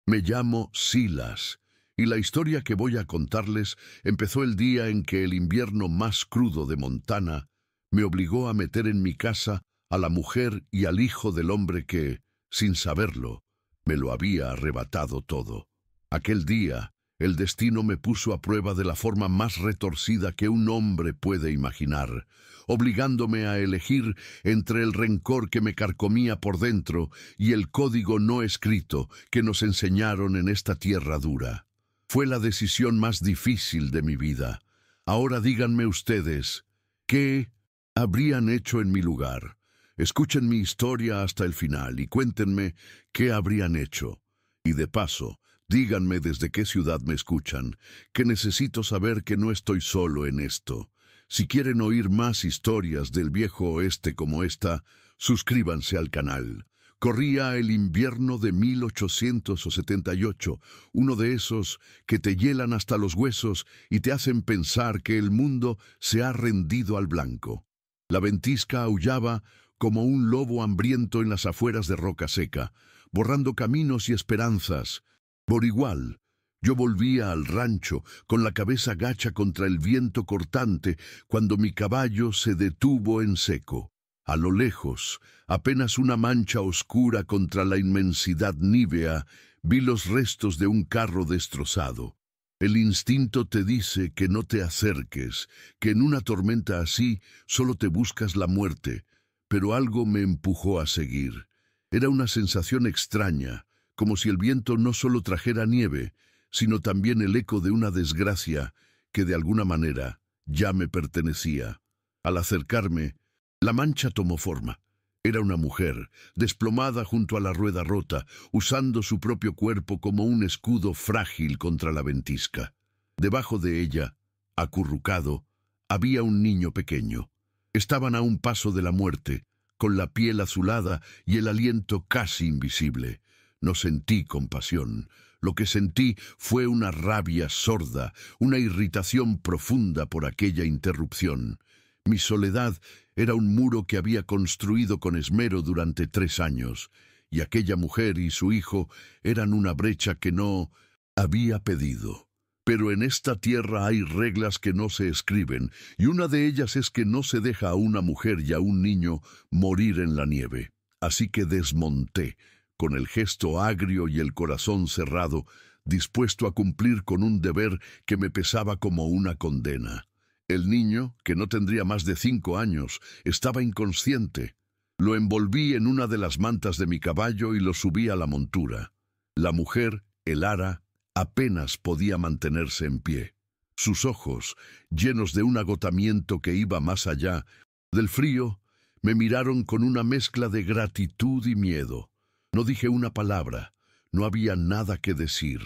Me llamo Silas, y la historia que voy a contarles empezó el día en que el invierno más crudo de Montana me obligó a meter en mi casa a la mujer y al hijo del hombre que, sin saberlo, me lo había arrebatado todo. Aquel día, el destino me puso a prueba de la forma más retorcida que un hombre puede imaginar, obligándome a elegir entre el rencor que me carcomía por dentro y el código no escrito que nos enseñaron en esta tierra dura. Fue la decisión más difícil de mi vida. Ahora díganme ustedes, ¿qué habrían hecho en mi lugar? Escuchen mi historia hasta el final y cuéntenme qué habrían hecho. Y de paso, díganme desde qué ciudad me escuchan, que necesito saber que no estoy solo en esto. Si quieren oír más historias del viejo oeste como esta, suscríbanse al canal. Corría el invierno de 1878, uno de esos que te hielan hasta los huesos y te hacen pensar que el mundo se ha rendido al blanco. La ventisca aullaba como un lobo hambriento en las afueras de Roca Seca, borrando caminos y esperanzas. Por igual, yo volvía al rancho con la cabeza gacha contra el viento cortante cuando mi caballo se detuvo en seco. A lo lejos, apenas una mancha oscura contra la inmensidad nívea, vi los restos de un carro destrozado. El instinto te dice que no te acerques, que en una tormenta así solo te buscas la muerte, pero algo me empujó a seguir. Era una sensación extraña, como si el viento no solo trajera nieve, sino también el eco de una desgracia que de alguna manera ya me pertenecía. Al acercarme, la mancha tomó forma. Era una mujer, desplomada junto a la rueda rota, usando su propio cuerpo como un escudo frágil contra la ventisca. Debajo de ella, acurrucado, había un niño pequeño. Estaban a un paso de la muerte, con la piel azulada y el aliento casi invisible. No sentí compasión. Lo que sentí fue una rabia sorda, una irritación profunda por aquella interrupción. Mi soledad era un muro que había construido con esmero durante 3 años, y aquella mujer y su hijo eran una brecha que no había pedido. Pero en esta tierra hay reglas que no se escriben, y una de ellas es que no se deja a una mujer y a un niño morir en la nieve. Así que desmonté, con el gesto agrio y el corazón cerrado, dispuesto a cumplir con un deber que me pesaba como una condena. El niño, que no tendría más de 5 años, estaba inconsciente. Lo envolví en una de las mantas de mi caballo y lo subí a la montura. La mujer, el ara, apenas podía mantenerse en pie. Sus ojos, llenos de un agotamiento que iba más allá del frío, me miraron con una mezcla de gratitud y miedo. No dije una palabra, no había nada que decir.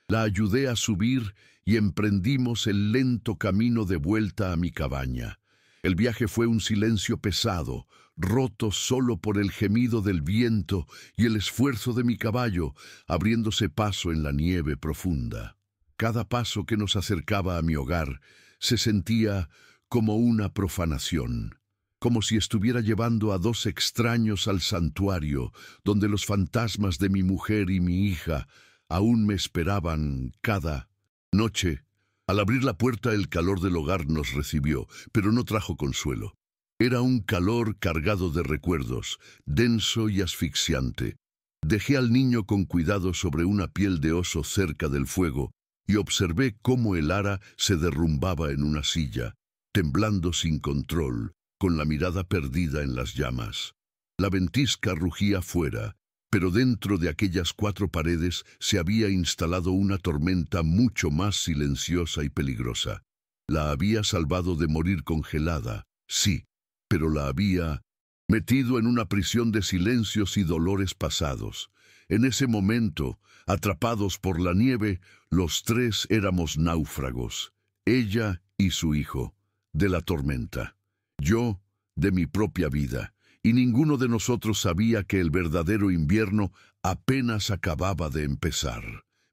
La ayudé a subir y emprendimos el lento camino de vuelta a mi cabaña. El viaje fue un silencio pesado, roto solo por el gemido del viento y el esfuerzo de mi caballo, abriéndose paso en la nieve profunda. Cada paso que nos acercaba a mi hogar se sentía como una profanación, como si estuviera llevando a 2 extraños al santuario, donde los fantasmas de mi mujer y mi hija aún me esperaban cada noche. Al abrir la puerta, el calor del hogar nos recibió, pero no trajo consuelo. Era un calor cargado de recuerdos, denso y asfixiante. Dejé al niño con cuidado sobre una piel de oso cerca del fuego y observé cómo el ara se derrumbaba en una silla, temblando sin control, con la mirada perdida en las llamas. La ventisca rugía fuera, pero dentro de aquellas 4 paredes se había instalado una tormenta mucho más silenciosa y peligrosa. La había salvado de morir congelada, sí, pero la había metido en una prisión de silencios y dolores pasados. En ese momento, atrapados por la nieve, los 3 éramos náufragos, ella y su hijo, de la tormenta, yo de mi propia vida. Y ninguno de nosotros sabía que el verdadero invierno apenas acababa de empezar.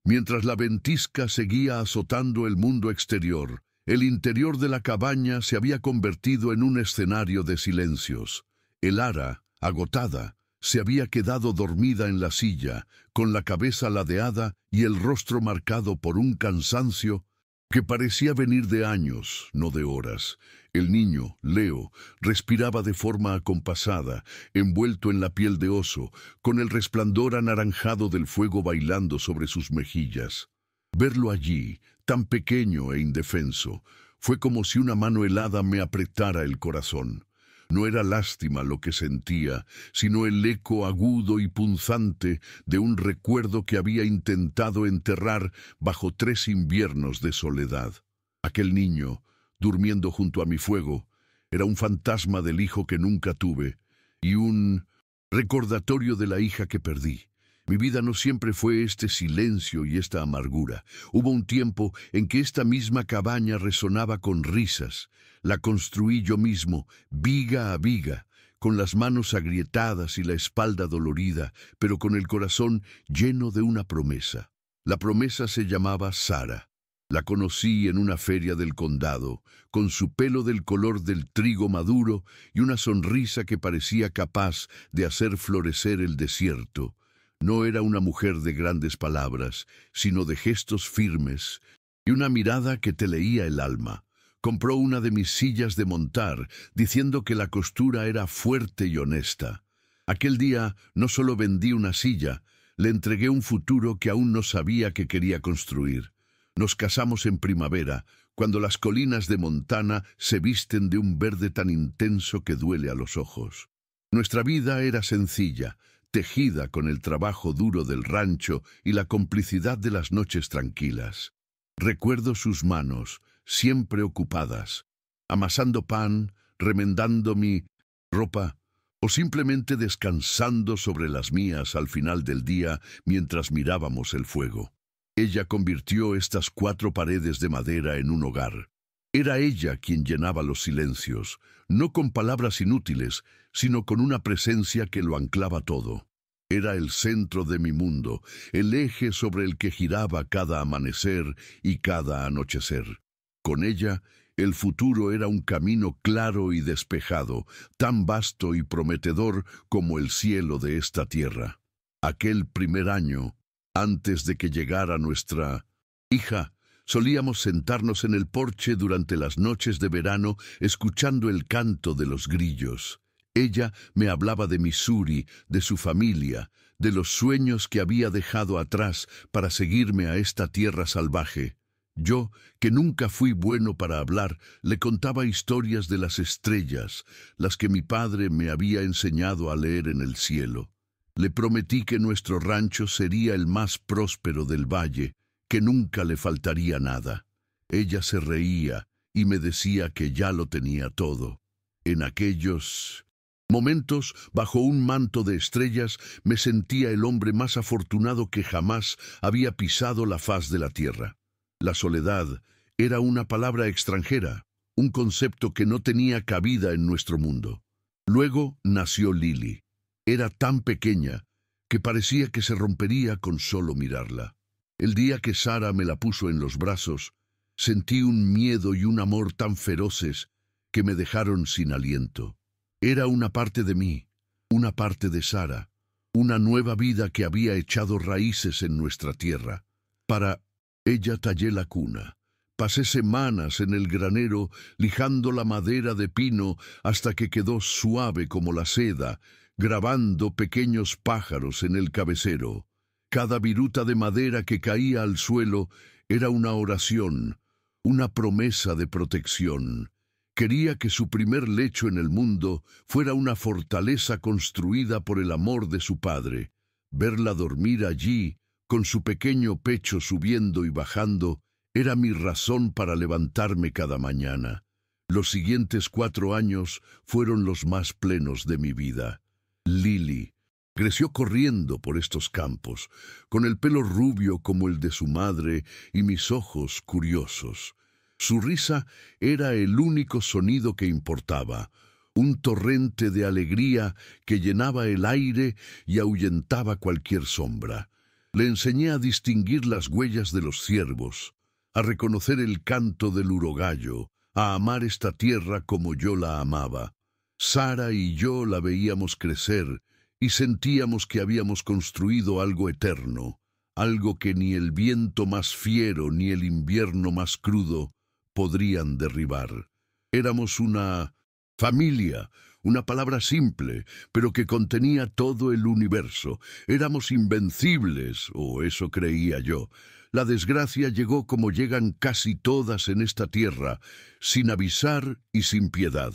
Mientras la ventisca seguía azotando el mundo exterior, el interior de la cabaña se había convertido en un escenario de silencios. El ara, agotada, Se había quedado dormida en la silla, con la cabeza ladeada y el rostro marcado por un cansancio que parecía venir de años, no de horas. El niño, Leo, respiraba de forma acompasada, envuelto en la piel de oso, con el resplandor anaranjado del fuego bailando sobre sus mejillas. Verlo allí, tan pequeño e indefenso, fue como si una mano helada me apretara el corazón. No era lástima lo que sentía, sino el eco agudo y punzante de un recuerdo que había intentado enterrar bajo 3 inviernos de soledad. Aquel niño, durmiendo junto a mi fuego, era un fantasma del hijo que nunca tuve y un recordatorio de la hija que perdí. Mi vida no siempre fue este silencio y esta amargura. Hubo un tiempo en que esta misma cabaña resonaba con risas. La construí yo mismo, viga a viga, con las manos agrietadas y la espalda dolorida, pero con el corazón lleno de una promesa. La promesa se llamaba Sara. La conocí en una feria del condado, con su pelo del color del trigo maduro y una sonrisa que parecía capaz de hacer florecer el desierto. No era una mujer de grandes palabras, sino de gestos firmes y una mirada que te leía el alma. Compró una de mis sillas de montar, diciendo que la costura era fuerte y honesta. Aquel día no solo vendí una silla, le entregué un futuro que aún no sabía que quería construir. Nos casamos en primavera, cuando las colinas de Montana se visten de un verde tan intenso que duele a los ojos. Nuestra vida era sencilla, tejida con el trabajo duro del rancho y la complicidad de las noches tranquilas. Recuerdo sus manos, siempre ocupadas, amasando pan, remendando mi ropa o simplemente descansando sobre las mías al final del día mientras mirábamos el fuego. Ella convirtió estas 4 paredes de madera en un hogar. Era ella quien llenaba los silencios, no con palabras inútiles, sino con una presencia que lo anclaba todo. Era el centro de mi mundo, el eje sobre el que giraba cada amanecer y cada anochecer. Con ella, el futuro era un camino claro y despejado, tan vasto y prometedor como el cielo de esta tierra. Aquel primer año, antes de que llegara nuestra hija, solíamos sentarnos en el porche durante las noches de verano escuchando el canto de los grillos. Ella me hablaba de Missouri, de su familia, de los sueños que había dejado atrás para seguirme a esta tierra salvaje. Yo, que nunca fui bueno para hablar, le contaba historias de las estrellas, las que mi padre me había enseñado a leer en el cielo. Le prometí que nuestro rancho sería el más próspero del valle, que nunca le faltaría nada. Ella se reía y me decía que ya lo tenía todo. En aquellos momentos, bajo un manto de estrellas, me sentía el hombre más afortunado que jamás había pisado la faz de la tierra. La soledad era una palabra extranjera, un concepto que no tenía cabida en nuestro mundo. Luego nació Lily. Era tan pequeña que parecía que se rompería con solo mirarla. El día que Sara me la puso en los brazos, sentí un miedo y un amor tan feroces que me dejaron sin aliento. Era una parte de mí, una parte de Sara, una nueva vida que había echado raíces en nuestra tierra. Para ella tallé la cuna. Pasé semanas en el granero lijando la madera de pino hasta que quedó suave como la seda, grabando pequeños pájaros en el cabecero. Cada viruta de madera que caía al suelo era una oración, una promesa de protección. Quería que su primer lecho en el mundo fuera una fortaleza construida por el amor de su padre. Verla dormir allí, con su pequeño pecho subiendo y bajando, era mi razón para levantarme cada mañana. Los siguientes 4 años fueron los más plenos de mi vida. Lily creció corriendo por estos campos, con el pelo rubio como el de su madre y mis ojos curiosos. Su risa era el único sonido que importaba, un torrente de alegría que llenaba el aire y ahuyentaba cualquier sombra. Le enseñé a distinguir las huellas de los ciervos, a reconocer el canto del urogallo, a amar esta tierra como yo la amaba. Sara y yo la veíamos crecer, y sentíamos que habíamos construido algo eterno, algo que ni el viento más fiero ni el invierno más crudo podrían derribar. Éramos una familia, una palabra simple, pero que contenía todo el universo. Éramos invencibles, o eso creía yo. La desgracia llegó como llegan casi todas en esta tierra, sin avisar y sin piedad.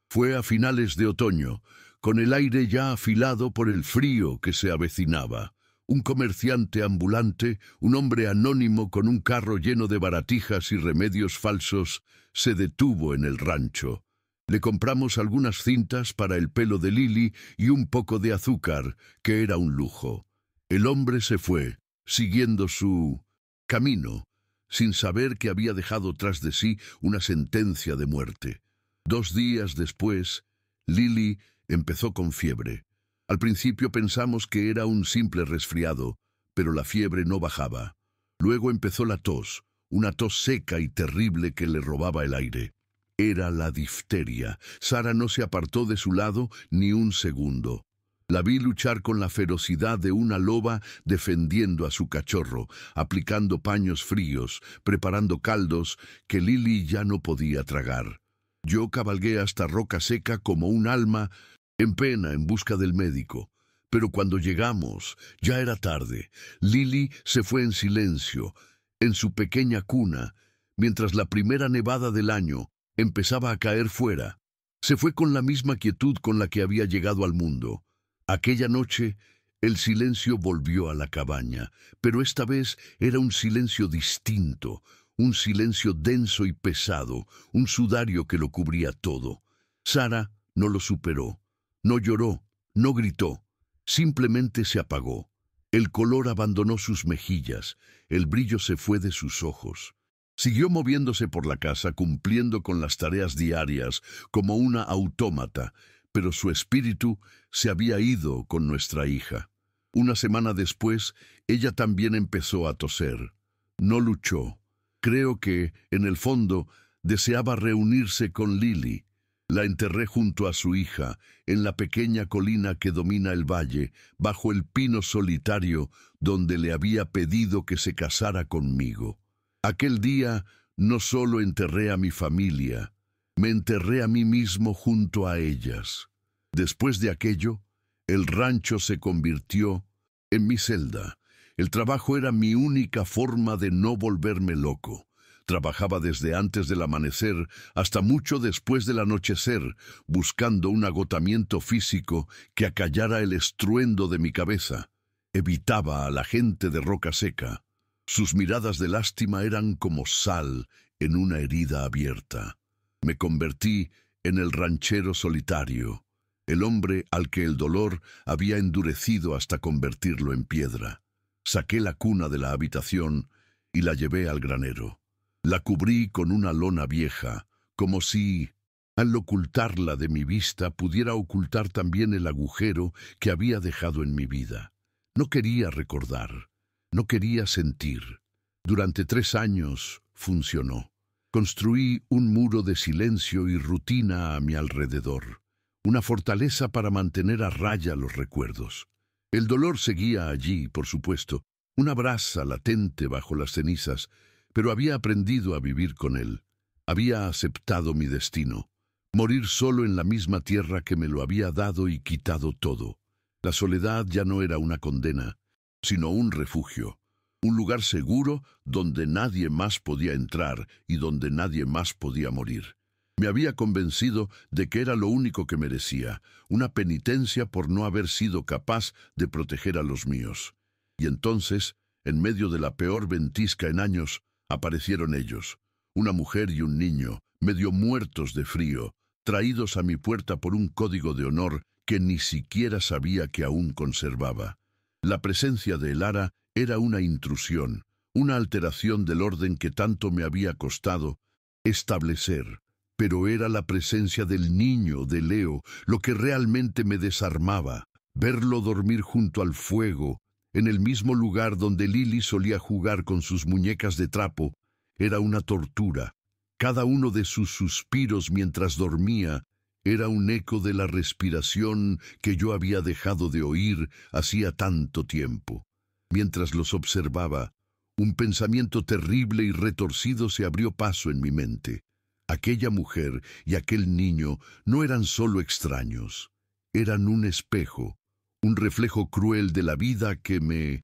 Fue a finales de otoño, con el aire ya afilado por el frío que se avecinaba. Un comerciante ambulante, un hombre anónimo con un carro lleno de baratijas y remedios falsos, se detuvo en el rancho. Le compramos algunas cintas para el pelo de Lily y un poco de azúcar, que era un lujo. El hombre se fue, siguiendo su camino, sin saber que había dejado tras de sí una sentencia de muerte. 2 días después, Lily empezó con fiebre. Al principio pensamos que era un simple resfriado, pero la fiebre no bajaba. Luego empezó la tos, una tos seca y terrible que le robaba el aire. Era la difteria. Sara no se apartó de su lado ni un segundo. La vi luchar con la ferocidad de una loba defendiendo a su cachorro, aplicando paños fríos, preparando caldos que Lily ya no podía tragar. Yo cabalgué hasta Roca Seca como un alma en pena en busca del médico. Pero cuando llegamos, ya era tarde. Lily se fue en silencio, en su pequeña cuna, mientras la primera nevada del año empezaba a caer fuera. Se fue con la misma quietud con la que había llegado al mundo. Aquella noche, el silencio volvió a la cabaña, pero esta vez era un silencio distinto, un silencio denso y pesado, un sudario que lo cubría todo. Sara no lo superó, no lloró, no gritó, simplemente se apagó. El color abandonó sus mejillas, el brillo se fue de sus ojos. Siguió moviéndose por la casa, cumpliendo con las tareas diarias, como una autómata, pero su espíritu se había ido con nuestra hija. Una semana después, ella también empezó a toser. No luchó. Creo que, en el fondo, deseaba reunirse con Lily. La enterré junto a su hija, en la pequeña colina que domina el valle, bajo el pino solitario donde le había pedido que se casara conmigo. Aquel día no solo enterré a mi familia, me enterré a mí mismo junto a ellas. Después de aquello, el rancho se convirtió en mi celda. El trabajo era mi única forma de no volverme loco. Trabajaba desde antes del amanecer hasta mucho después del anochecer, buscando un agotamiento físico que acallara el estruendo de mi cabeza. Evitaba a la gente de Roca Seca. Sus miradas de lástima eran como sal en una herida abierta. Me convertí en el ranchero solitario, el hombre al que el dolor había endurecido hasta convertirlo en piedra. Saqué la cuna de la habitación y la llevé al granero. La cubrí con una lona vieja, como si, al ocultarla de mi vista, pudiera ocultar también el agujero que había dejado en mi vida. No quería recordar. No quería sentir. Durante 3 años funcionó. Construí un muro de silencio y rutina a mi alrededor, una fortaleza para mantener a raya los recuerdos. El dolor seguía allí, por supuesto, una brasa latente bajo las cenizas, pero había aprendido a vivir con él. Había aceptado mi destino, morir solo en la misma tierra que me lo había dado y quitado todo. La soledad ya no era una condena, sino un refugio, un lugar seguro donde nadie más podía entrar y donde nadie más podía morir. Me había convencido de que era lo único que merecía, una penitencia por no haber sido capaz de proteger a los míos. Y entonces, en medio de la peor ventisca en años, aparecieron ellos, una mujer y un niño, medio muertos de frío, traídos a mi puerta por un código de honor que ni siquiera sabía que aún conservaba. La presencia de Elara era una intrusión, una alteración del orden que tanto me había costado establecer. Pero era la presencia del niño, de Leo, lo que realmente me desarmaba. Verlo dormir junto al fuego, en el mismo lugar donde Lily solía jugar con sus muñecas de trapo, era una tortura. Cada uno de sus suspiros mientras dormía Era un eco de la respiración que yo había dejado de oír hacía tanto tiempo. Mientras los observaba, un pensamiento terrible y retorcido se abrió paso en mi mente. Aquella mujer y aquel niño no eran solo extraños, eran un espejo, un reflejo cruel de la vida que me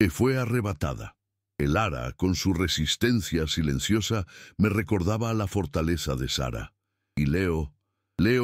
fue arrebatada. El ara, con su resistencia silenciosa, me recordaba a la fortaleza de Sara. Y Leo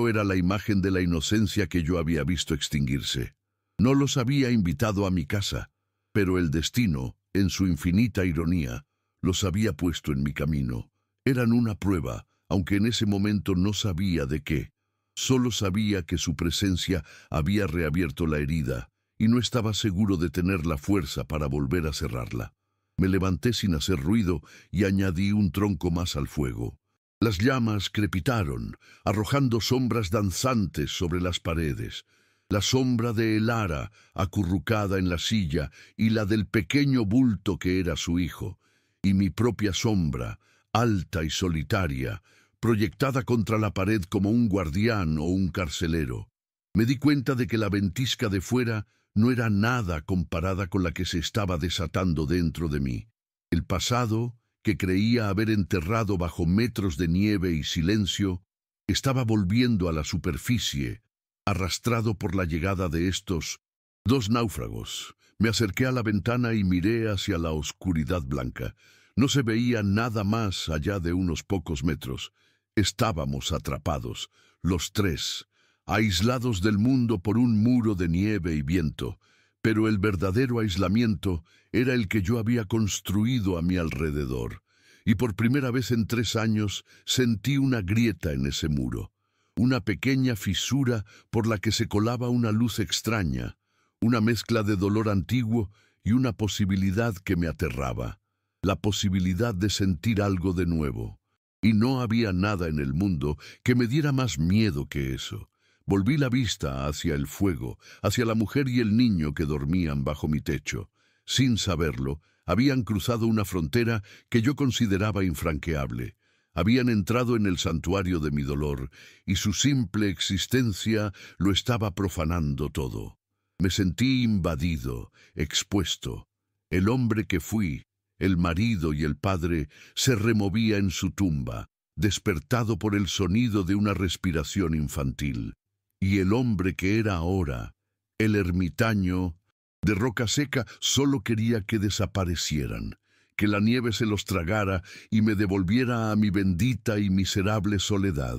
era la imagen de la inocencia que yo había visto extinguirse. No los había invitado a mi casa, pero el destino, en su infinita ironía, los había puesto en mi camino. Eran una prueba, aunque en ese momento no sabía de qué. Solo sabía que su presencia había reabierto la herida, y no estaba seguro de tener la fuerza para volver a cerrarla. Me levanté sin hacer ruido y añadí un tronco más al fuego. Las llamas crepitaron, arrojando sombras danzantes sobre las paredes. La sombra de Elara, acurrucada en la silla, y la del pequeño bulto que era su hijo, y mi propia sombra, alta y solitaria, proyectada contra la pared como un guardián o un carcelero. Me di cuenta de que la ventisca de fuera no era nada comparada con la que se estaba desatando dentro de mí. El pasado, que creía haber enterrado bajo metros de nieve y silencio, estaba volviendo a la superficie, arrastrado por la llegada de estos dos náufragos. Me acerqué a la ventana y miré hacia la oscuridad blanca. No se veía nada más allá de unos pocos metros. Estábamos atrapados, los tres, aislados del mundo por un muro de nieve y viento, pero el verdadero aislamiento era el que yo había construido a mi alrededor, y por primera vez en 3 años sentí una grieta en ese muro, una pequeña fisura por la que se colaba una luz extraña, una mezcla de dolor antiguo y una posibilidad que me aterraba, la posibilidad de sentir algo de nuevo. Y no había nada en el mundo que me diera más miedo que eso. Volví la vista hacia el fuego, hacia la mujer y el niño que dormían bajo mi techo. Sin saberlo, habían cruzado una frontera que yo consideraba infranqueable. Habían entrado en el santuario de mi dolor, y su simple existencia lo estaba profanando todo. Me sentí invadido, expuesto. El hombre que fui, el marido y el padre, se removía en su tumba, despertado por el sonido de una respiración infantil. Y el hombre que era ahora, el ermitaño de roca seca, solo quería que desaparecieran, que la nieve se los tragara y me devolviera a mi bendita y miserable soledad.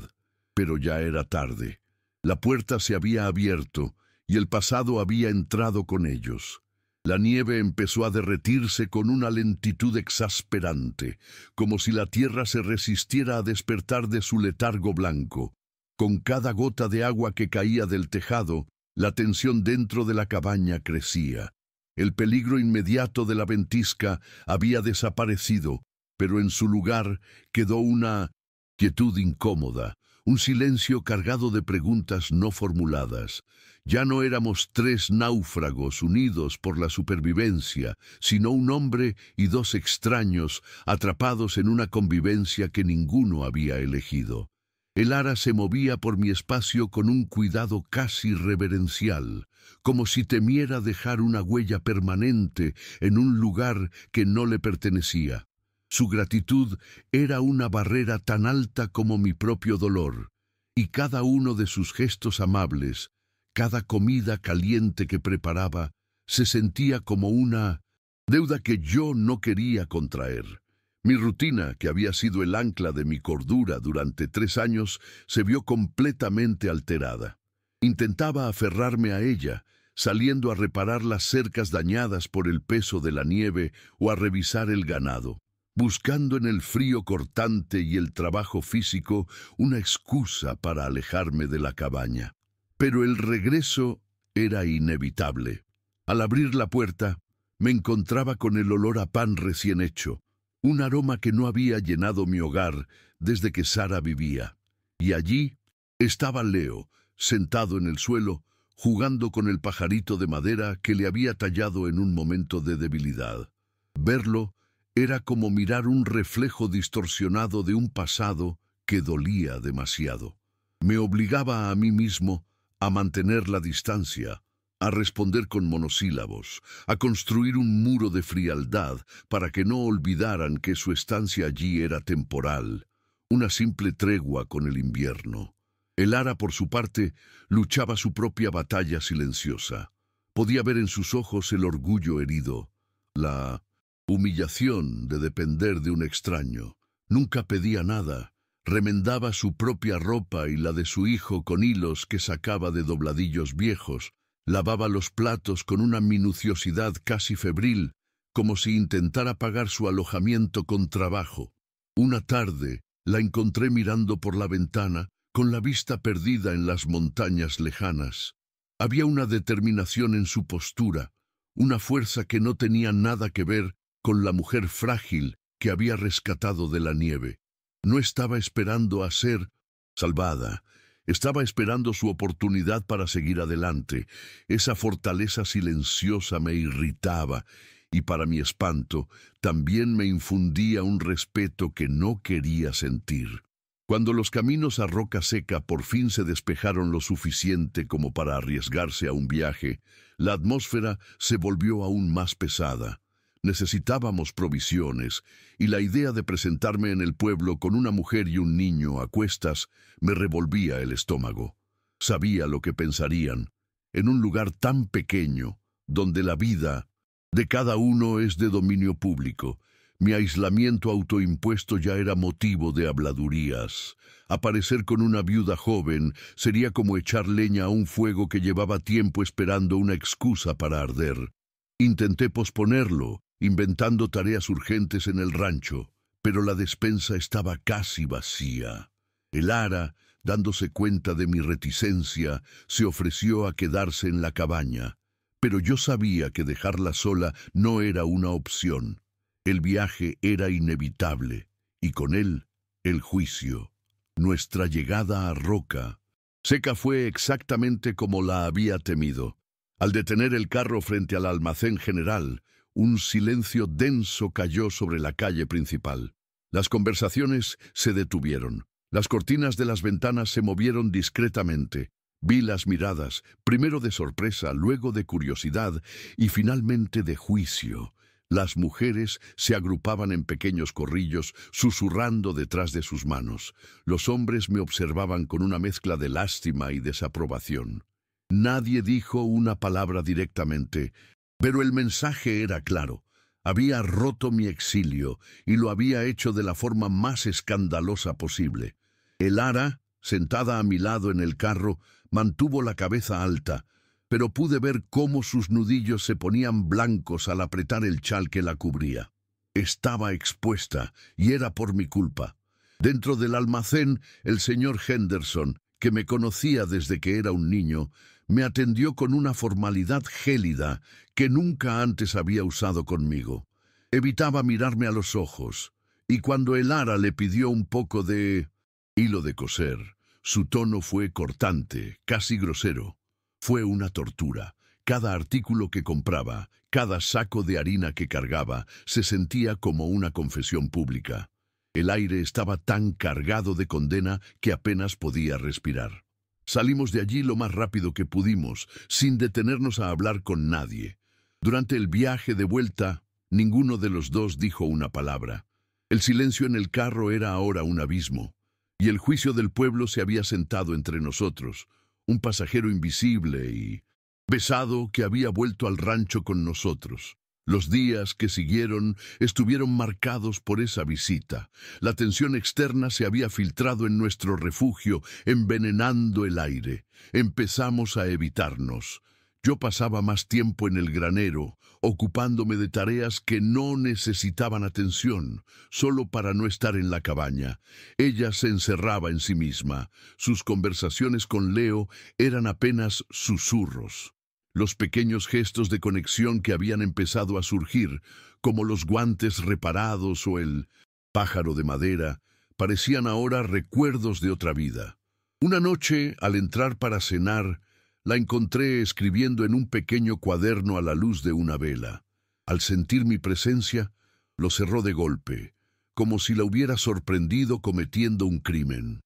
Pero ya era tarde. La puerta se había abierto y el pasado había entrado con ellos. La nieve empezó a derretirse con una lentitud exasperante, como si la tierra se resistiera a despertar de su letargo blanco. Con cada gota de agua que caía del tejado, la tensión dentro de la cabaña crecía. El peligro inmediato de la ventisca había desaparecido, pero en su lugar quedó una quietud incómoda, un silencio cargado de preguntas no formuladas. Ya no éramos 3 náufragos unidos por la supervivencia, sino un hombre y 2 extraños atrapados en una convivencia que ninguno había elegido. El ara se movía por mi espacio con un cuidado casi reverencial, como si temiera dejar una huella permanente en un lugar que no le pertenecía. Su gratitud era una barrera tan alta como mi propio dolor, y cada uno de sus gestos amables, cada comida caliente que preparaba, se sentía como una deuda que yo no quería contraer. Mi rutina, que había sido el ancla de mi cordura durante 3 años, se vio completamente alterada. Intentaba aferrarme a ella, saliendo a reparar las cercas dañadas por el peso de la nieve o a revisar el ganado, buscando en el frío cortante y el trabajo físico una excusa para alejarme de la cabaña. Pero el regreso era inevitable. Al abrir la puerta, me encontraba con el olor a pan recién hecho, un aroma que no había llenado mi hogar desde que Sara vivía. Y allí estaba Leo, sentado en el suelo, jugando con el pajarito de madera que le había tallado en un momento de debilidad. Verlo era como mirar un reflejo distorsionado de un pasado que dolía demasiado. Me obligaba a mí mismo a mantener la distancia, a responder con monosílabos, a construir un muro de frialdad para que no olvidaran que su estancia allí era temporal, una simple tregua con el invierno. El ara, por su parte, luchaba su propia batalla silenciosa. Podía ver en sus ojos el orgullo herido, la humillación de depender de un extraño. Nunca pedía nada. Remendaba su propia ropa y la de su hijo con hilos que sacaba de dobladillos viejos. Lavaba los platos con una minuciosidad casi febril, como si intentara pagar su alojamiento con trabajo. Una tarde la encontré mirando por la ventana, con la vista perdida en las montañas lejanas. Había una determinación en su postura, una fuerza que no tenía nada que ver con la mujer frágil que había rescatado de la nieve. No estaba esperando a ser salvada, estaba esperando su oportunidad para seguir adelante. Esa fortaleza silenciosa me irritaba y, para mi espanto, también me infundía un respeto que no quería sentir. Cuando los caminos a Roca Seca por fin se despejaron lo suficiente como para arriesgarse a un viaje, la atmósfera se volvió aún más pesada. Necesitábamos provisiones, y la idea de presentarme en el pueblo con una mujer y un niño a cuestas me revolvía el estómago. Sabía lo que pensarían. En un lugar tan pequeño, donde la vida de cada uno es de dominio público, mi aislamiento autoimpuesto ya era motivo de habladurías. Aparecer con una viuda joven sería como echar leña a un fuego que llevaba tiempo esperando una excusa para arder. Intenté posponerlo, inventando tareas urgentes en el rancho, pero la despensa estaba casi vacía. El ara, dándose cuenta de mi reticencia, se ofreció a quedarse en la cabaña, pero yo sabía que dejarla sola no era una opción. El viaje era inevitable, y con él, el juicio. Nuestra llegada a Roca Seca fue exactamente como la había temido. Al detener el carro frente al almacén general, un silencio denso cayó sobre la calle principal. Las conversaciones se detuvieron. Las cortinas de las ventanas se movieron discretamente. Vi las miradas, primero de sorpresa, luego de curiosidad y finalmente de juicio. Las mujeres se agrupaban en pequeños corrillos, susurrando detrás de sus manos. Los hombres me observaban con una mezcla de lástima y desaprobación. Nadie dijo una palabra directamente, pero el mensaje era claro. Había roto mi exilio y lo había hecho de la forma más escandalosa posible. El ara, sentada a mi lado en el carro, mantuvo la cabeza alta, pero pude ver cómo sus nudillos se ponían blancos al apretar el chal que la cubría. Estaba expuesta, y era por mi culpa. Dentro del almacén, el señor Henderson, que me conocía desde que era un niño, me atendió con una formalidad gélida que nunca antes había usado conmigo. Evitaba mirarme a los ojos, y cuando el ara le pidió un poco de hilo de coser, su tono fue cortante, casi grosero. Fue una tortura. Cada artículo que compraba, cada saco de harina que cargaba, se sentía como una confesión pública. El aire estaba tan cargado de condena que apenas podía respirar. Salimos de allí lo más rápido que pudimos, sin detenernos a hablar con nadie. Durante el viaje de vuelta, ninguno de los dos dijo una palabra. El silencio en el carro era ahora un abismo, y el juicio del pueblo se había sentado entre nosotros, un pasajero invisible y pesado que había vuelto al rancho con nosotros. Los días que siguieron estuvieron marcados por esa visita. La tensión externa se había filtrado en nuestro refugio, envenenando el aire. Empezamos a evitarnos. Yo pasaba más tiempo en el granero, ocupándome de tareas que no necesitaban atención, solo para no estar en la cabaña. Ella se encerraba en sí misma. Sus conversaciones con Leo eran apenas susurros. Los pequeños gestos de conexión que habían empezado a surgir, como los guantes reparados o el pájaro de madera, parecían ahora recuerdos de otra vida. Una noche, al entrar para cenar, la encontré escribiendo en un pequeño cuaderno a la luz de una vela. Al sentir mi presencia, lo cerró de golpe, como si la hubiera sorprendido cometiendo un crimen.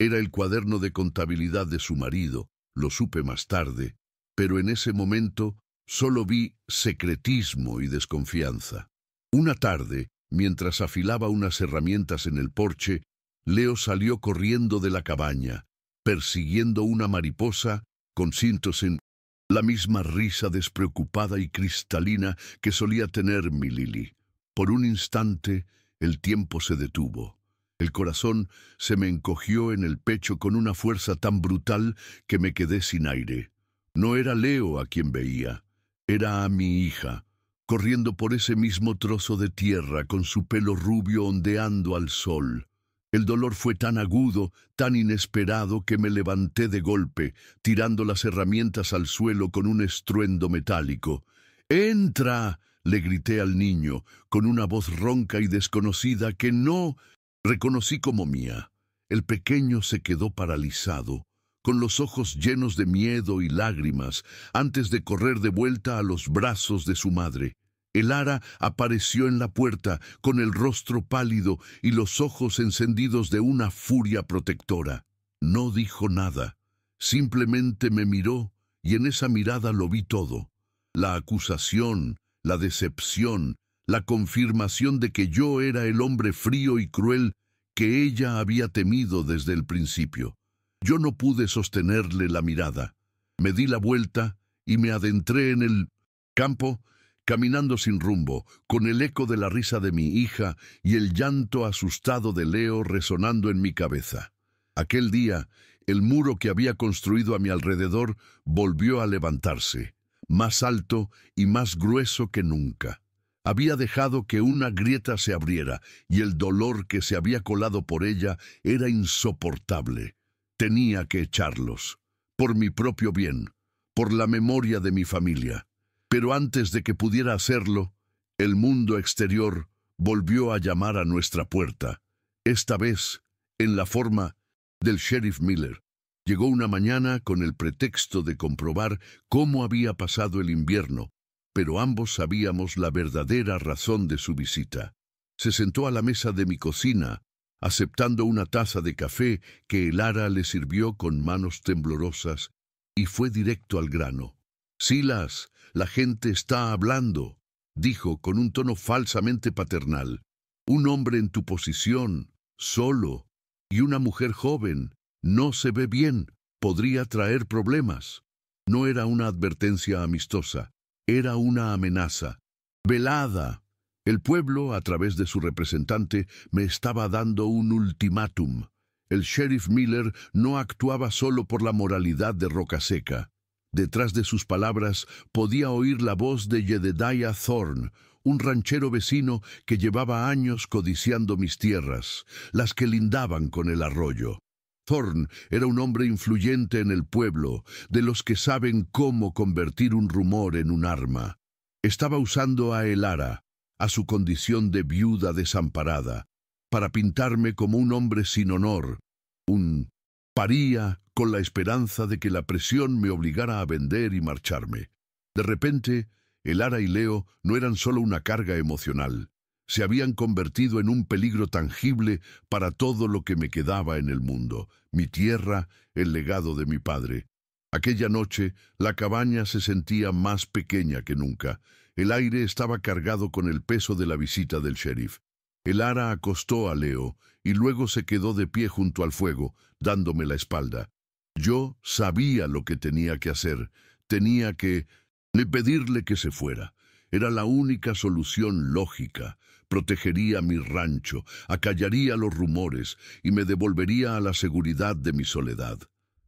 Era el cuaderno de contabilidad de su marido, lo supe más tarde, pero en ese momento solo vi secretismo y desconfianza. Una tarde, mientras afilaba unas herramientas en el porche, Leo salió corriendo de la cabaña, persiguiendo una mariposa con cintos en la misma risa despreocupada y cristalina que solía tener mi Lily. Por un instante, el tiempo se detuvo. El corazón se me encogió en el pecho con una fuerza tan brutal que me quedé sin aire. No era Leo a quien veía, era a mi hija, corriendo por ese mismo trozo de tierra con su pelo rubio ondeando al sol. El dolor fue tan agudo, tan inesperado, que me levanté de golpe, tirando las herramientas al suelo con un estruendo metálico. ¡Entra!, le grité al niño, con una voz ronca y desconocida que no reconocí como mía. El pequeño se quedó paralizado, con los ojos llenos de miedo y lágrimas, antes de correr de vuelta a los brazos de su madre. Elara apareció en la puerta, con el rostro pálido y los ojos encendidos de una furia protectora. No dijo nada, simplemente me miró, y en esa mirada lo vi todo. La acusación, la decepción, la confirmación de que yo era el hombre frío y cruel que ella había temido desde el principio. Yo no pude sostenerle la mirada. Me di la vuelta y me adentré en el campo, caminando sin rumbo, con el eco de la risa de mi hija y el llanto asustado de Leo resonando en mi cabeza. Aquel día, el muro que había construido a mi alrededor volvió a levantarse, más alto y más grueso que nunca. Había dejado que una grieta se abriera, y el dolor que se había colado por ella era insoportable. Tenía que echarlos, por mi propio bien, por la memoria de mi familia. Pero antes de que pudiera hacerlo, el mundo exterior volvió a llamar a nuestra puerta. Esta vez, en la forma del sheriff Miller. Llegó una mañana con el pretexto de comprobar cómo había pasado el invierno, pero ambos sabíamos la verdadera razón de su visita. Se sentó a la mesa de mi cocina, aceptando una taza de café que Elara le sirvió con manos temblorosas, y fue directo al grano. «Silas, la gente está hablando», dijo con un tono falsamente paternal. «Un hombre en tu posición, solo, y una mujer joven, no se ve bien, podría traer problemas». No era una advertencia amistosa, era una amenaza. «Velada». El pueblo, a través de su representante, me estaba dando un ultimátum. El sheriff Miller no actuaba solo por la moralidad de Roca Seca. Detrás de sus palabras podía oír la voz de Jedediah Thorne, un ranchero vecino que llevaba años codiciando mis tierras, las que lindaban con el arroyo. Thorne era un hombre influyente en el pueblo, de los que saben cómo convertir un rumor en un arma. Estaba usando a Elara, a su condición de viuda desamparada, para pintarme como un hombre sin honor, un paría, con la esperanza de que la presión me obligara a vender y marcharme. De repente, Elara y Leo no eran solo una carga emocional. Se habían convertido en un peligro tangible para todo lo que me quedaba en el mundo, mi tierra, el legado de mi padre. Aquella noche, la cabaña se sentía más pequeña que nunca. El aire estaba cargado con el peso de la visita del sheriff. Elara acostó a Leo y luego se quedó de pie junto al fuego, dándome la espalda. Yo sabía lo que tenía que hacer. Tenía que pedirle que se fuera. Era la única solución lógica. Protegería mi rancho, acallaría los rumores y me devolvería a la seguridad de mi soledad.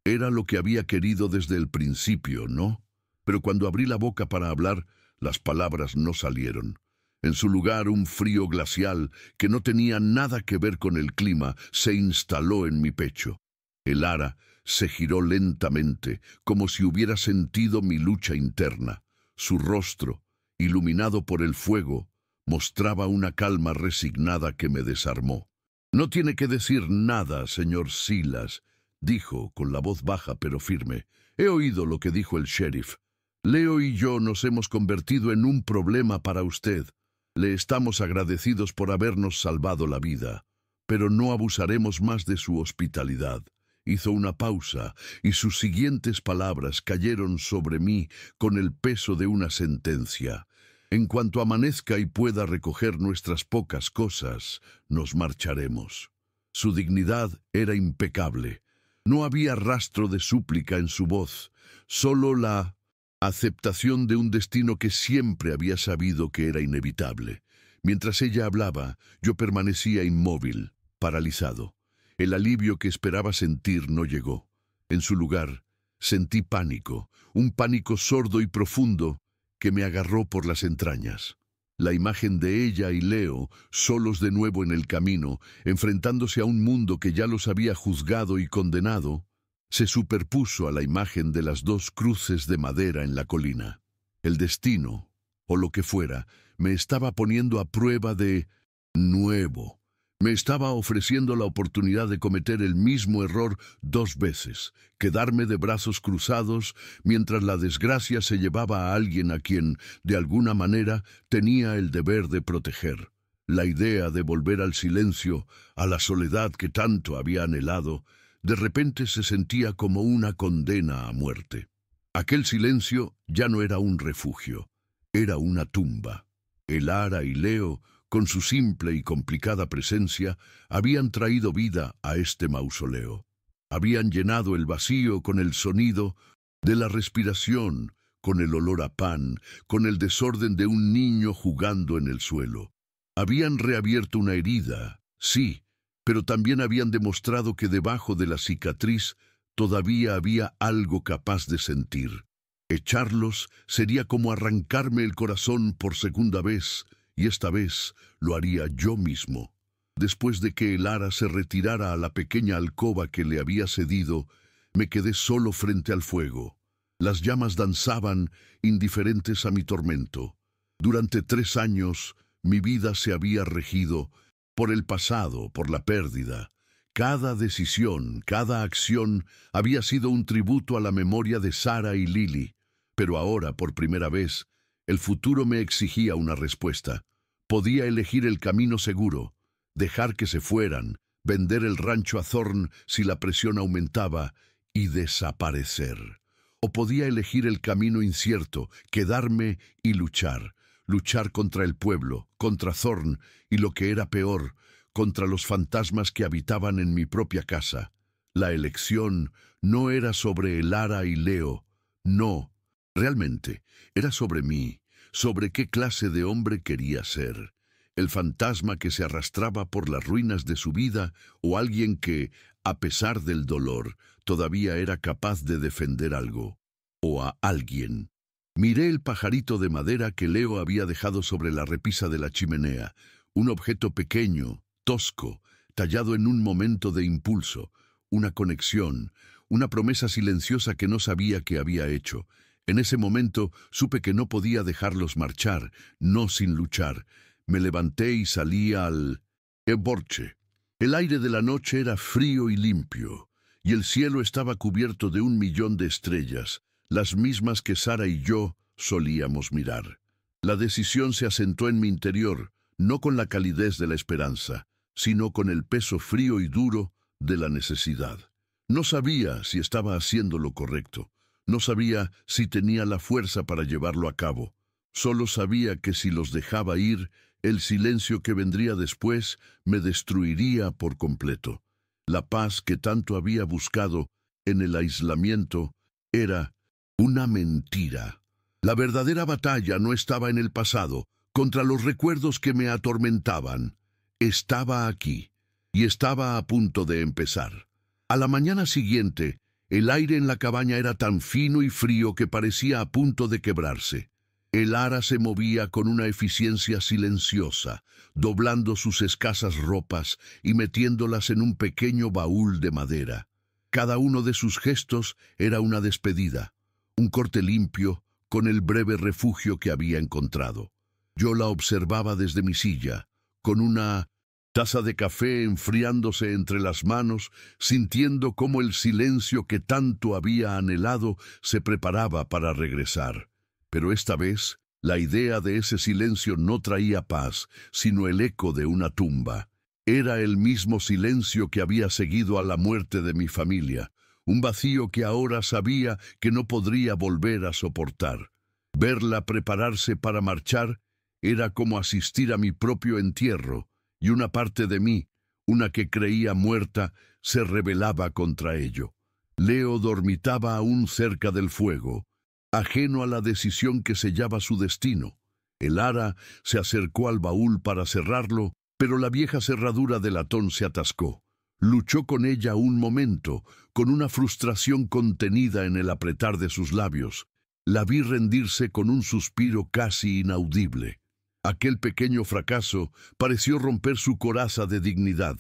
Era lo que había querido desde el principio, ¿no? Pero cuando abrí la boca para hablar, las palabras no salieron. En su lugar, un frío glacial, que no tenía nada que ver con el clima, se instaló en mi pecho. Elara se giró lentamente, como si hubiera sentido mi lucha interna. Su rostro, iluminado por el fuego, mostraba una calma resignada que me desarmó. «No tiene que decir nada, señor Silas», dijo con la voz baja pero firme. «He oído lo que dijo el sheriff. Leo y yo nos hemos convertido en un problema para usted. Le estamos agradecidos por habernos salvado la vida, pero no abusaremos más de su hospitalidad. Hizo una pausa y sus siguientes palabras cayeron sobre mí con el peso de una sentencia. En cuanto amanezca y pueda recoger nuestras pocas cosas, nos marcharemos. Su dignidad era impecable. No había rastro de súplica en su voz, solo la aceptación de un destino que siempre había sabido que era inevitable. Mientras ella hablaba, yo permanecía inmóvil, paralizado. El alivio que esperaba sentir no llegó. En su lugar, sentí pánico, un pánico sordo y profundo que me agarró por las entrañas. La imagen de ella y Leo, solos de nuevo en el camino, enfrentándose a un mundo que ya los había juzgado y condenado, se superpuso a la imagen de las dos cruces de madera en la colina. El destino, o lo que fuera, me estaba poniendo a prueba de nuevo. Me estaba ofreciendo la oportunidad de cometer el mismo error 2 veces, quedarme de brazos cruzados mientras la desgracia se llevaba a alguien a quien, de alguna manera, tenía el deber de proteger. La idea de volver al silencio, a la soledad que tanto había anhelado, de repente se sentía como una condena a muerte. Aquel silencio ya no era un refugio, era una tumba. Elara y Leo, con su simple y complicada presencia, habían traído vida a este mausoleo. Habían llenado el vacío con el sonido de la respiración, con el olor a pan, con el desorden de un niño jugando en el suelo. Habían reabierto una herida, sí, pero también habían demostrado que debajo de la cicatriz todavía había algo capaz de sentir. Echarlos sería como arrancarme el corazón por segunda vez, y esta vez lo haría yo mismo. Después de que Elara se retirara a la pequeña alcoba que le había cedido, me quedé solo frente al fuego. Las llamas danzaban, indiferentes a mi tormento. Durante 3 años, mi vida se había regido por el pasado, por la pérdida. Cada decisión, cada acción había sido un tributo a la memoria de Sara y Lily. Pero ahora, por primera vez, el futuro me exigía una respuesta. Podía elegir el camino seguro, dejar que se fueran, vender el rancho a Thorn si la presión aumentaba y desaparecer. O podía elegir el camino incierto, quedarme y luchar. Luchar contra el pueblo, contra Thorn y lo que era peor, contra los fantasmas que habitaban en mi propia casa. La elección no era sobre Elara y Leo, no. Realmente, era sobre mí, sobre qué clase de hombre quería ser. El fantasma que se arrastraba por las ruinas de su vida o alguien que, a pesar del dolor, todavía era capaz de defender algo. O a alguien. Miré el pajarito de madera que Leo había dejado sobre la repisa de la chimenea, un objeto pequeño, tosco, tallado en un momento de impulso, una conexión, una promesa silenciosa que no sabía que había hecho. En ese momento supe que no podía dejarlos marchar, no sin luchar. Me levanté y salí al Eborche. El aire de la noche era frío y limpio, y el cielo estaba cubierto de 1.000.000 de estrellas, las mismas que Sara y yo solíamos mirar. La decisión se asentó en mi interior, no con la calidez de la esperanza, sino con el peso frío y duro de la necesidad. No sabía si estaba haciendo lo correcto. No sabía si tenía la fuerza para llevarlo a cabo. Solo sabía que si los dejaba ir, el silencio que vendría después me destruiría por completo. La paz que tanto había buscado en el aislamiento era una mentira. La verdadera batalla no estaba en el pasado, contra los recuerdos que me atormentaban. Estaba aquí, y estaba a punto de empezar. A la mañana siguiente, el aire en la cabaña era tan fino y frío que parecía a punto de quebrarse. Elara se movía con una eficiencia silenciosa, doblando sus escasas ropas y metiéndolas en un pequeño baúl de madera. Cada uno de sus gestos era una despedida, un corte limpio con el breve refugio que había encontrado. Yo la observaba desde mi silla, con una taza de café enfriándose entre las manos, sintiendo cómo el silencio que tanto había anhelado se preparaba para regresar. Pero esta vez, la idea de ese silencio no traía paz, sino el eco de una tumba. Era el mismo silencio que había seguido a la muerte de mi familia, un vacío que ahora sabía que no podría volver a soportar. Verla prepararse para marchar era como asistir a mi propio entierro, y una parte de mí, una que creía muerta, se rebelaba contra ello. Leo dormitaba aún cerca del fuego, ajeno a la decisión que sellaba su destino. El ara se acercó al baúl para cerrarlo, pero la vieja cerradura de latón se atascó. Luchó con ella un momento, con una frustración contenida en el apretar de sus labios. La vi rendirse con un suspiro casi inaudible. Aquel pequeño fracaso pareció romper su coraza de dignidad.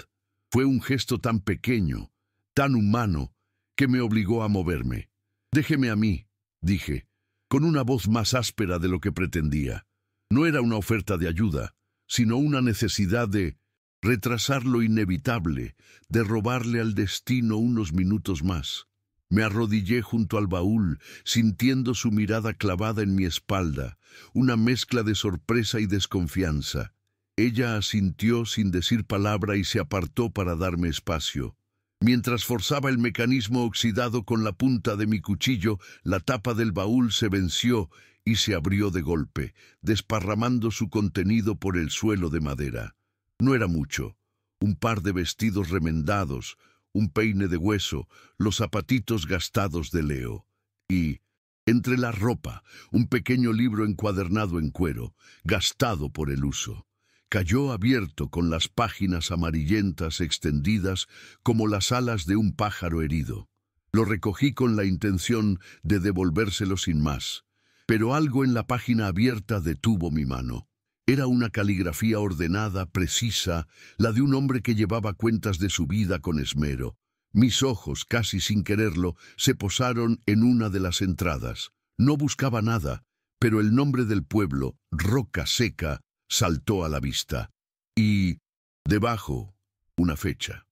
Fue un gesto tan pequeño, tan humano, que me obligó a moverme. «Déjeme a mí», dije, con una voz más áspera de lo que pretendía. No era una oferta de ayuda, sino una necesidad de retrasar lo inevitable, de robarle al destino unos minutos más. Me arrodillé junto al baúl, sintiendo su mirada clavada en mi espalda, una mezcla de sorpresa y desconfianza. Ella asintió sin decir palabra y se apartó para darme espacio. Mientras forzaba el mecanismo oxidado con la punta de mi cuchillo, la tapa del baúl se venció y se abrió de golpe, desparramando su contenido por el suelo de madera. No era mucho: un par de vestidos remendados, un peine de hueso, los zapatitos gastados de Leo. Y, entre la ropa, un pequeño libro encuadernado en cuero, gastado por el uso. Cayó abierto con las páginas amarillentas extendidas como las alas de un pájaro herido. Lo recogí con la intención de devolvérselo sin más, pero algo en la página abierta detuvo mi mano. Era una caligrafía ordenada, precisa, la de un hombre que llevaba cuentas de su vida con esmero. Mis ojos, casi sin quererlo, se posaron en una de las entradas. No buscaba nada, pero el nombre del pueblo, Roca Seca, saltó a la vista. Y, debajo, una fecha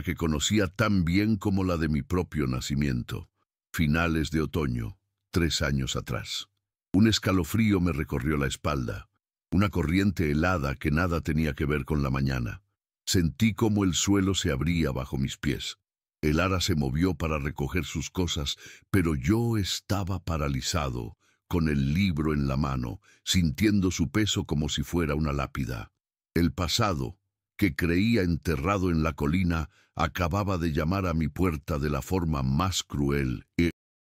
que conocía tan bien como la de mi propio nacimiento. Finales de otoño, 3 años atrás. Un escalofrío me recorrió la espalda, una corriente helada que nada tenía que ver con la mañana. Sentí como el suelo se abría bajo mis pies. El ara se movió para recoger sus cosas, pero yo estaba paralizado, con el libro en la mano, sintiendo su peso como si fuera una lápida. El pasado, que creía enterrado en la colina, acababa de llamar a mi puerta de la forma más cruel e